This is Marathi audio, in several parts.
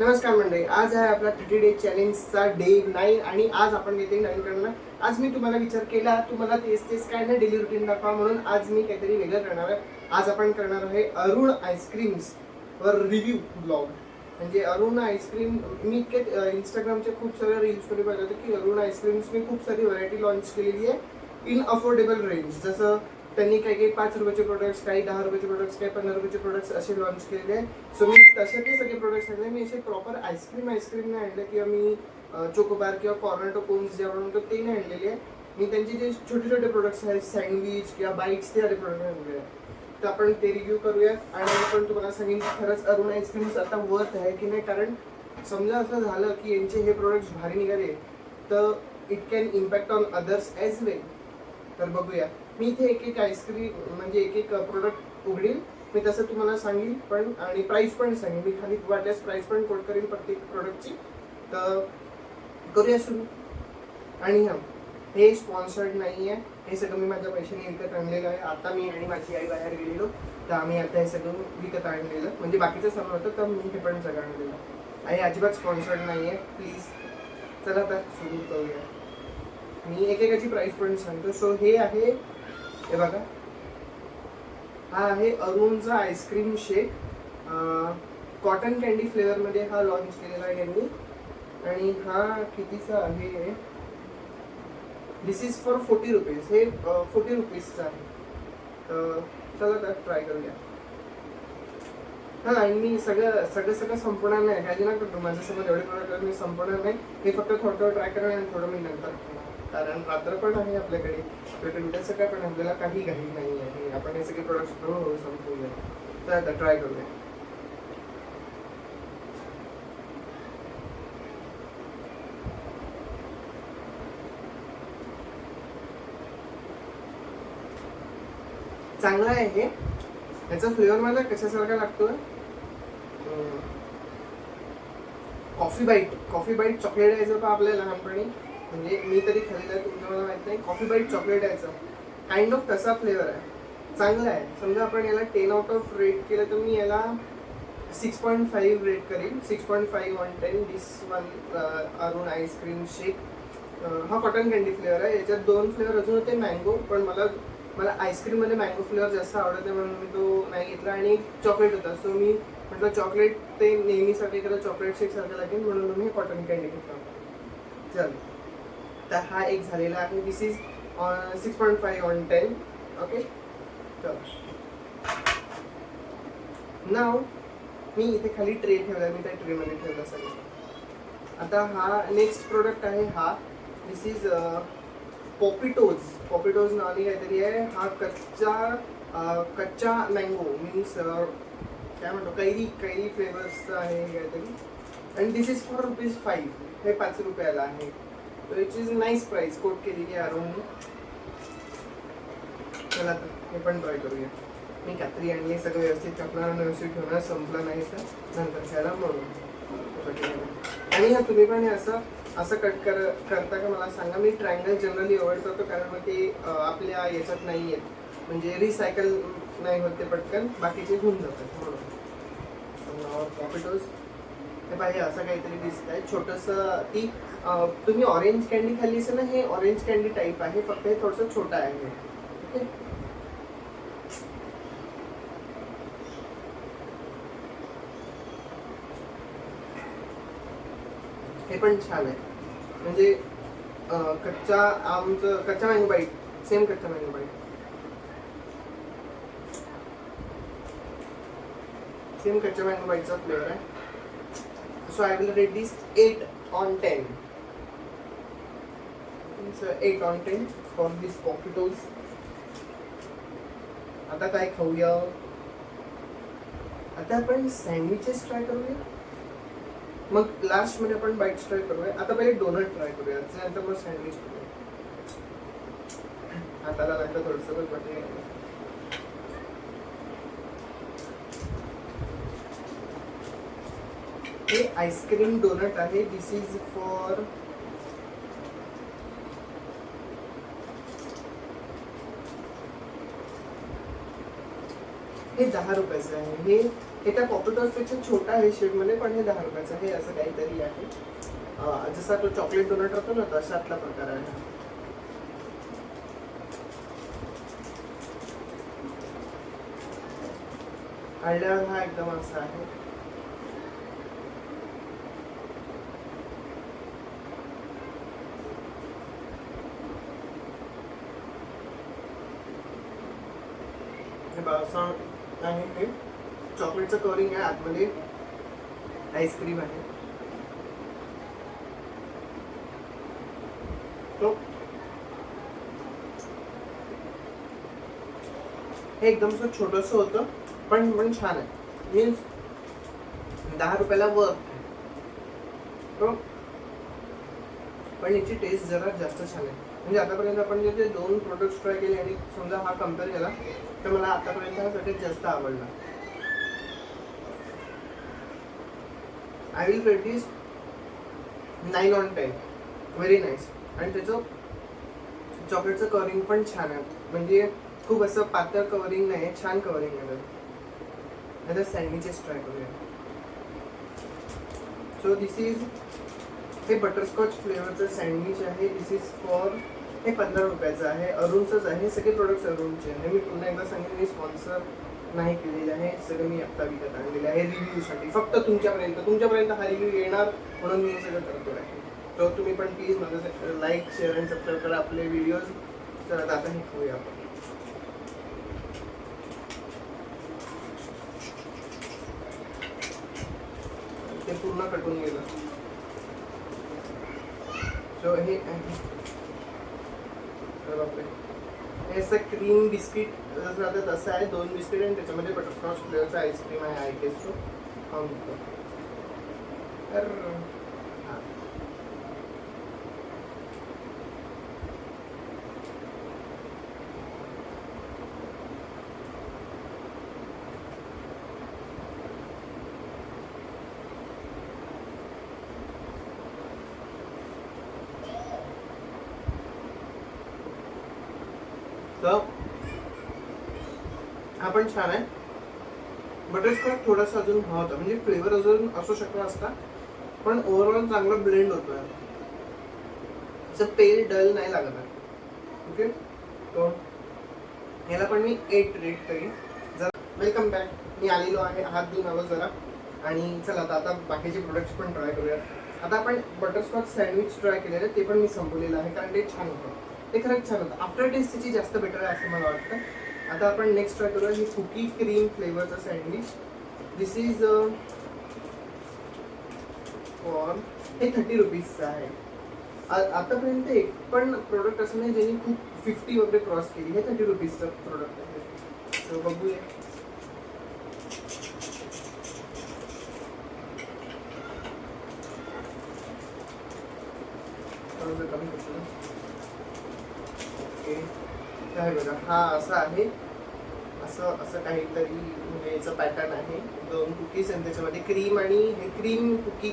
नमस्कार मंडळी, आज आहे आपला 30 डे चॅलेंजचा डे 9 आणि आज आपण काहीतरी नवीन करणार. आज मी तुम्हाला विचार केला तुम्हाला तेच काय ना डेली रुटीन दाखवा, म्हणून आज मी काहीतरी वेगळं करणार आहे. आज आपण करणार आहे अरुण आईस्क्रीम्स वर रिव्ह्यू ब्लॉग. म्हणजे अरुण आईस्क्रीम मी इतके इंस्टाग्रामचे खूप सारे रील्समध्ये बघत होते की अरुण आईस्क्रीम्स मी खूप सारी व्हरायटी लॉन्च केलेली आहे इन अफोर्डेबल रेंज. जसं त्यांनी काही 5 रुपयाचे प्रोडक्ट्स, काही 10 रुपयाचे प्रोडक्ट्स, काही 15 रुपयाचे प्रोडक्ट्स असे लॉन्च केलेले आहे. सो मी तशातले सगळे प्रोडक्ट्स आणले. मी असे प्रॉपर आईस्क्रीम नाही आणले किंवा मी चोकोबार किंवा कॉर्नेटो कोन्स जे म्हणतो ते नाही आणलेले आहे. मी त्यांचे जे छोटे छोटे प्रोडक्ट्स आहेत, सँडविच किंवा बाईट्स, ते आले प्रोडक्ट आणलेले आहेत. तर आपण ते रिव्ह्यू करूया आणि आपण तुम्हाला सांगेन खरंच अरुण आईस्क्रीम्स आता वर्थ आहे की नाही. कारण समजा असं झालं की यांचे हे प्रोडक्ट्स भारी निघाले तर it can impact on others as well. तर बघूया. मी इथे एक आईस्क्रीम म्हणजे एक प्रोडक्ट उघडील, मी तसं तुम्हाला सांगेन पण, आणि प्राइस पण सांगेन. मी खाली वाटल्यास प्राइस पण कोट करेन प्रत्येक प्रोडक्टची. तर करूया सुरू. आणि हे स्पॉन्सर्ड नाही आहे, हे सगळं मी माझ्या पैशाने विकत आणलेलं आहे. आता मी आणि माझी आई बाहेर गेलेलो तर आम्ही आता हे सगळं विकत आणलेलं. म्हणजे बाकीचं सामान होतं तर मी हे पण सगळं आणलेलं आहे. अजिबात स्पॉन्सर्ड नाही आहे, प्लीज. चला आता सुरू करूया. मी एकेकाची प्राइस पण सांगतो. सो हे आहे, हे बघा, हा आहे अरुणचा आईस्क्रीम शेक. कॉटन कॅन्डी फ्लेवरमध्ये हा लॉन्च केलेला आहे यांनी. आणि हा कितीचा आहे? This is for 40 rupees. हे 40 रुपीजचा आहे. तर चला तर ट्राय करूया. आणि मी सगळं संपणार नाही, काळजी नका करू. माझ्यासमोर एवढे प्रोडक्ट मी संपवणार नाही. हे फक्त थोडं ट्राय करणार आणि थोडं मी नंतर खाणार. कारण रात्र पण आहे आपल्याकडे, उद्या सकाळ पण आपल्याला काही घाई नाही आहे. आपण हे सगळे प्रोडक्ट्स हळूहळू संपवूया. तर आता ट्राय करूया. चांगला आहे हे. याचा फ्लेवर मला कशासारखा लागतोय, कॉफी बाईट चॉकलेट यायचं का आपल्या लहानपणी. म्हणजे मी तरी खाल्लेलं आहे, तुमचं मला माहित नाही. कॉफी बाईट चॉकलेट यायचं काइंड ऑफ तसा फ्लेवर आहे. चांगला आहे. समजा आपण याला 10 आउट ऑफ रेट केलं तर मी याला 6.5 रेट करेन. 6.5 on 10. This one Arun ice cream shake. हा कॉटन कॅन्डी फ्लेवर आहे. याच्यात 2 फ्लेवर अजून होते मँगो, पण मला आईस्क्रीममध्ये मँगो फ्लेवर जास्त आवडत आहे म्हणून मी तो नाही घेतला. आणि चॉकलेट होता, सो मी म्हटलं चॉकलेट ते नेहमीसाठी करत चॉकलेट शेक सारखं लागेल म्हणून मी कॉटन कॅन्डी घेतला. चल, तर हा एक झालेला आहे. This is 6.5 on 10. ओके, चल. नाव मी इथे खाली ट्रे ठेवला, मी त्या ट्रेमध्ये ठेवला सगळं. आता हा नेक्स्ट प्रोडक्ट आहे. हा दिस इज पॉपिटोज नावाने काहीतरी आहे. हा कच्चा मँगो मीन्स काय म्हणतो, कैरी फ्लेवर्सचा आहे काहीतरी. आणि दिस इज फॉर ₹5. हे 5 रुपयाला आहे. तर it is nice price quote केलेली आहे अरुणने. चला तर हे पण ट्राय करूया. मी कात्री आणली, सगळं व्यवस्थित कापणार, व्यवस्थित ठेवणार. संपलं नाही तर नंतर खायला म्हणून. आणि तुम्ही पण हे असं कट करता का मला सांगा. मी ट्रायंगल जनरली अवॉइड करतो कारण मग ते आपल्या याच्यात नाही आहेत, म्हणजे रिसायकल नाही होत ते पटकन, बाकीचे होऊन जातात म्हणून. पॉपिटोज हे पाहिजे असं काहीतरी दिसत आहे छोटंसं. ती तुम्ही ऑरेंज कॅन्डी खाल्ली असेल ना, हे ऑरेंज कॅन्डी टाईप आहे, फक्त हे थोडंसं छोटं आहे. ओके, हे पण छान आहे. म्हणजे कच्चा मँगो बाईट, सेम कच्चा मँगो बाईट, सेम कच्च्या मँगो बाईटचा फ्लेवर आहे. So I will rate this 8 on 10. 8 on 10 for this Popitos. आता काय खाऊया? आता आपण सँडविचेस ट्राय करूया, मग लास्ट मध्ये आपण बाईट्स ट्राय करूया. आता पहिले डोनट ट्राय करूया, त्यानंतर मग सँडविच करूया. हाताला लागतं थोडंसं वाटते. हे आईस्क्रीम डोनट आहे. दिस इज फॉर हे 10 रुपयाचं आहे. हे हे त्या पॉपीटॉसपेक्षा छोटा आहे शेपमध्ये, पण हे 10 रुपयाचं आहे असं काहीतरी आहे. जसा तो चॉकलेट डोनट राहतो ना तशातला प्रकार आहे. आळल्यावर हा एकदम असा आहे. हे चॉकलेटचं कवरिंग आहे, आतमध्ये आईस्क्रीम आहे. तो हे एकदम छोटस होतं, पण छान आहे. मीन्स 10 रुपयाला वर्थ. पण याची टेस्ट जरा जास्त छान आहे. म्हणजे आतापर्यंत आपण जे 2 प्रोडक्ट्स ट्राय केले आणि समजा हा कम्पेअर केला तर मला आतापर्यंत हा सगळ्यात जास्त आवडला. I will rate this 9 on 10. Very nice. आणि त्याचं चॉकलेटचं कवरिंग पण छान आहे. म्हणजे खूप असं पातळ कवरिंग नाही आहे, छान कवरिंग आहे. आता सँडविचेस ट्राय करूया. सो दिस इज हे बटरस्कॉच फ्लेवरचं सँडविच आहे. दिस इज फॉर हे 15 रुपयाचं आहे. अरुणचंच आहे. सगळे प्रोडक्ट्स अरुणचे आहे. मी पुन्हा एकदा सांगेन, मी स्पॉन्सर नाही केलेलं आहे. सगळं मी आत्ता विकत आणलेलं आहे रिव्ह्यूसाठी. फक्त तुमच्यापर्यंत हा रिव्ह्यू येणार म्हणून मी हे सगळं करतो आहे. तर तुम्ही पण प्लीज माझं लाईक, शेअर आणि सबस्क्राईब करा आपले व्हिडिओज. तर आता हे खाऊया आपण. ते पूर्ण कटून गेलं. सो हे हे असं क्रीम बिस्किट जसं आता तसं आहे. 2 बिस्किट आणि त्याच्यामध्ये बटरस्कॉच फ्लेवरचा आईस्क्रीम आहे. I guess so. तर हा पण छान आहे. बटरस्कॉच थोडासा अजून हवा होता, म्हणजे फ्लेवर अजून असू शकला असता, पण ओव्हरऑल चांगला ब्लेंड होतोय. असं पेल डल नाही लागत आहे. ओके, तो ह्याला पण मी 8 रेट करीन. जरा वेलकम बॅक. मी आलेलो आहे, हात धुवून आलो जरा. आणि चला आता बाकीचे प्रोडक्ट्स पण ट्राय करूया. आता आपण बटरस्कॉच सँडविच ट्राय केलेलं, ते पण मी संपवलेलं आहे कारण ते छान होतं. ते खरंच छान होतं. आफ्टर टेस्ट त्याची जास्त बेटर आहे असं मला वाटतं. आता आपण नेक्स्ट ट्राय करूया ही कुकी क्रीम फ्लेवरचं सँडविच. दिस इज फॉर हे 30 रुपीजचं आहे. आतापर्यंत एक पण प्रोडक्ट असं नाही ज्यांनी खूप 50 वगैरे क्रॉस केली. हे 30 रुपीजचं प्रोडक्ट आहे. सो बघूया. कमी करतो. ओके, काय बघा, हा असा आहे. असं काहीतरी म्हणजे याचं पॅटर्न आहे. 2 कुकीज आणि त्याच्यामध्ये क्रीम आणि हे क्रीम कुकी,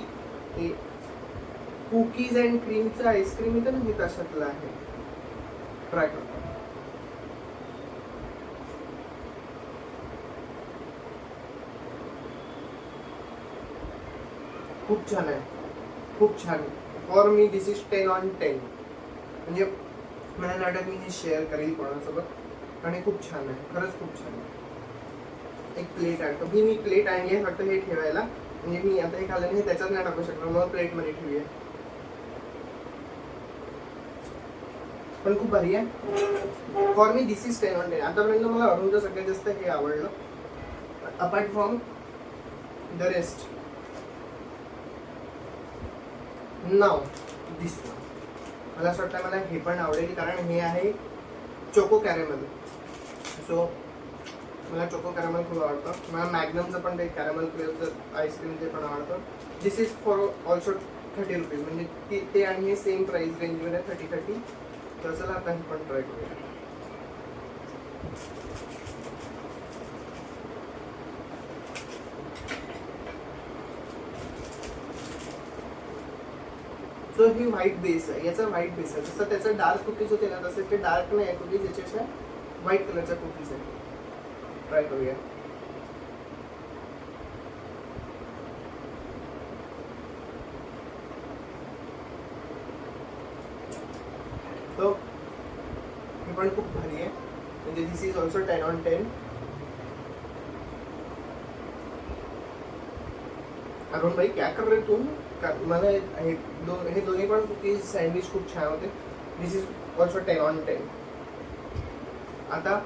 हे कुकीज अँड क्रीमचं आईस्क्रीम येतं ना, हे तशातलं आहे. ट्राय करतो. खूप छान आहे, खूप छान. For me this is 10 on 10. म्हणजे मला नाटक मी हे शेअर करेल कोणासोबत आणि खूप छान आहे. खरंच खूप छान आहे. एक प्लेट आणतो मी प्लेट आणली आहे फक्त हे ठेवायला. म्हणजे मी आता हे खाल्लं नाही, त्याच्यात नाही टाकू शकणार, मग प्लेटमध्ये ठेवूया. पण खूप भारी आहे. For me this is 10 on 10. आतापर्यंत मला अरुणचं सगळ्यात जास्त हे आवडलं, apart from the rest. Now this मला असं वाटतं मला हे पण आवडेल कारण हे आहे चोको कॅरेमल. सो मला चोको कॅरेमल खूप आवडतं. मला मॅग्नमचं पण ते कॅरेमल फ्लेवरचं आईस्क्रीम ते पण आवडतं. दिस इज फॉर ऑल्सो 30 रुपीज. म्हणजे ते आणि हे सेम प्राईस रेंजमध्ये 30. तर चला आता हे पण ट्राय करूया. सो ही व्हाईट बेस आहे, याचा व्हाईट बेस आहे. जसं त्याचं डार्क कुकीज होते ना, तसं ते डार्क नाही आहे कुकीज, याच्या अशा व्हाईट कलरच्या कुकीज आहे. ट्राय करूया. पण खूप भारी आहे. म्हणजे दिस इज ऑल्सो 10/10. अरुण भाई क्या कर रहे तुम? मला हे दोन्ही पण कुकीज सँडविच खूप छान होते. दिस इज ऑल्सो 10/10. आता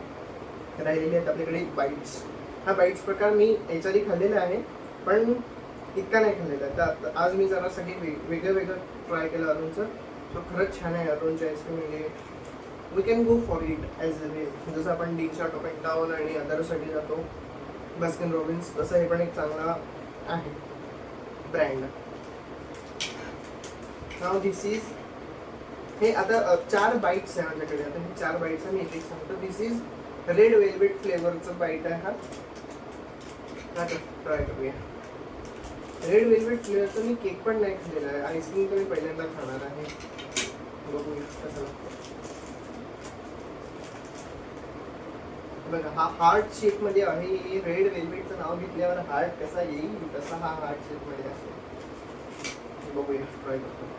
राहिलेले आहेत आपल्याकडे बाईट्स. हा बाईट्स प्रकार मी याच्याआधी खाल्लेला आहे, पण इतका नाही खाल्लेला. तर आज मी जरा सगळे वेगळं ट्राय केलं अरुणचं. सो खरंच छान आहे अरुणचं आईस्क्रीम. म्हणजे we can go for it as a way. जसं आपण डीनशॉट पेंटावन आणि अदरसाठी जातो बास्किन रॉबिन्स, तसं हे पण एक चांगला आहे ब्रँड. नाव दिस इज हे आता 4 बाईट्स आहे माझ्याकडे. आता हे 4 बाईट्स मी एक सांगतो. दिस इज रेड वेल्वेट फ्लेवरचं बाईट आहे हा. आता ट्राय करूया. रेड वेल्वेट फ्लेवरचं मी केक पण नाही खाल्लेला आहे. आईस्क्रीम तर मी पहिल्यांदा खाणार आहे. बघूया कसं लागतं. बघा हा हार्ट शेप मध्ये आहे. रेड वेल्वेटचं नाव घेतल्यावर हार्ट कसा येईल तसा हा हार्ट शेप मध्ये आहे. बघूया ट्राय करतो.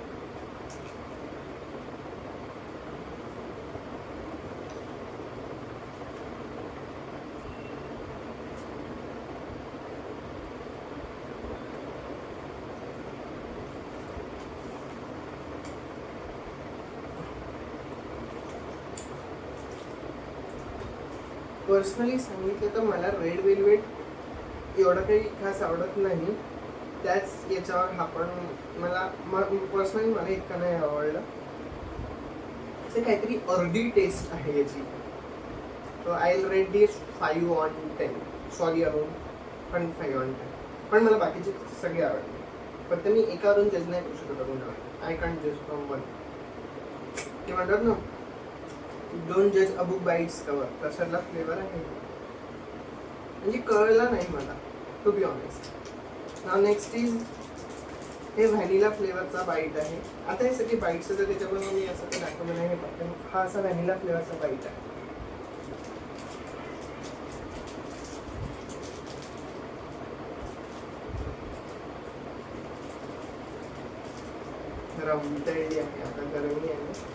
पर्सनली सांगितलं तर मला रेड वेल्वेट एवढं काही खास आवडत नाही. त्याच याच्यावर हा पण मला पर्सनली मला इतकं नाही आवडलं. असं काहीतरी अर्धी टेस्ट आहे याची. So I will rate this 5/10. Sorry Arun, पण 5/10. पण मला बाकीचे सगळे आवडले. फक्त मी एकावरून जज नाही करू शकत अरुणवर. आय कॅन्ट जज फ्रॉम वन. ते म्हणतात ना, डोंट जज a book by its cover. तशातला फ्लेवर आहे. म्हणजे कळला नाही मला, to be honest. Now next is हे व्हॅनिला फ्लेवरचा बाईट आहे. आता हे सगळे बाईट्स होते त्याच्यामुळे मी असं काही दाखवलं नाही. हे फक्त हा असा व्हॅनिला फ्लेवरचा बाईट आहे. जरा उलटळली आहे, आता गरमी आहे.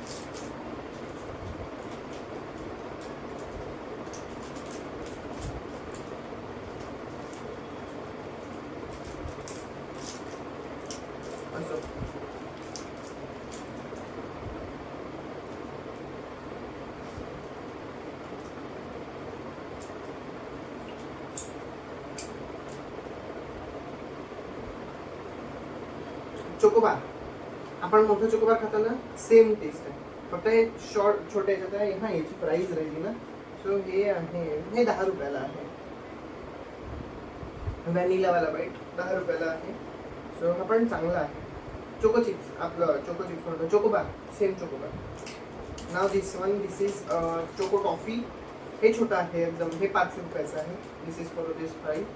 चोकोबार, आपण मोठं चोकोबार खातो ना, सेम टेस्ट आहे. फक्त हे शॉर्ट छोटे याच्यात आहे. हा याची प्राइस राहिली ना. सो हे आहे, हे 10 रुपयाला आहे. व्हॅनिलावाला बाईट 10 रुपयाला आहे. सो हा पण चांगला आहे. चोको चिप्स, आपलं चोको चिप्स म्हणतो, chocobar, same chocobar. Now this one, this is choco toffee. हे छोटं आहे एकदम. हे 5 रुपयाचं आहे. This is for this price.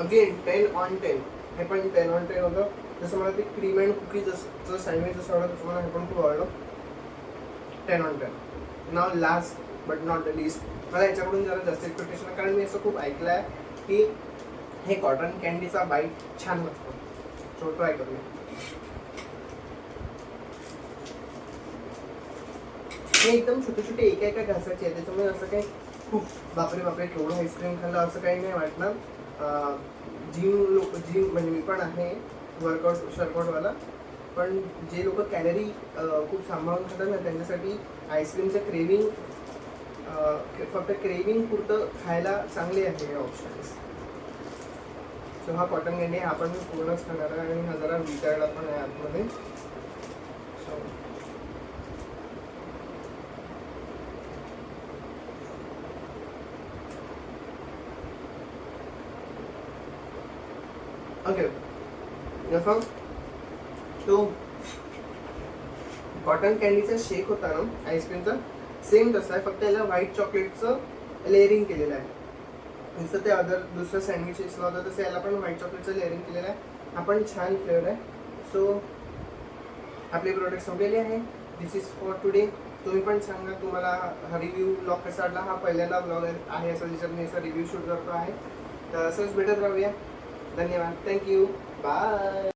Again 10/10. हे पण 10/10 होतं. जसं मला ते क्रीम अँड कुकीजचं सँडविच जसं आवडतं तसं मला हे पण खूप आवडलं. 10/10. Now last but not the least, मला याच्याकडून जरा जास्त एक्सपेक्टेशन आहे. कारण मी असं खूप ऐकलं आहे की हे कॉटन कॅन्डीचा बाईट छान लागतो. सो ट्राय करूया. हे एकदम छोटे छोटे एका घासाचे आहे. त्याच्यामुळे असं काही खूप बापरे केवढं आईस्क्रीम खाल्लं असं काही नाही वाटणार. जिम म्हणजे मी पण आहे वर्कआउटवाला. पण जे लोक कॅलरी खूप सांभाळून खातात ना, त्यांच्यासाठी आईस्क्रीमचं क्रेविंग फक्त क्रेविंग पुरतं खायला चांगले आहे हे ऑप्शन्स. सो हा कॉटन कॅन्डी आपण पूर्णच खाणार आहे. आणि हा जरा विचारला पण आहे आतमध्ये. सो ओके, जसं तो कॉटन कॅन्डीचा शेक होता ना आईस्क्रीमचा, सेम तसा आहे. फक्त याला व्हाईट चॉकलेटचं लेअरिंग केलेलं आहे. जसं ते दुसरं सँडविचेसला होतं तसं याला पण व्हाईट चॉकलेटचं लेअरिंग केलेलं आहे. हा पण छान फ्लेवर आहे. सो आपले प्रोडक्ट संपलेले आहे. This is for today. तुम्ही पण सांगा तुम्हाला हा रिव्ह्यू ब्लॉग कसा वाटला. हा पहिल्यांदा ब्लॉग आहे असं ज्याच्यात मी असा रिव्ह्यू शूट करतो आहे. तर असंच भेटत राहूया. धन्यवाद. थँक्यू. बाय.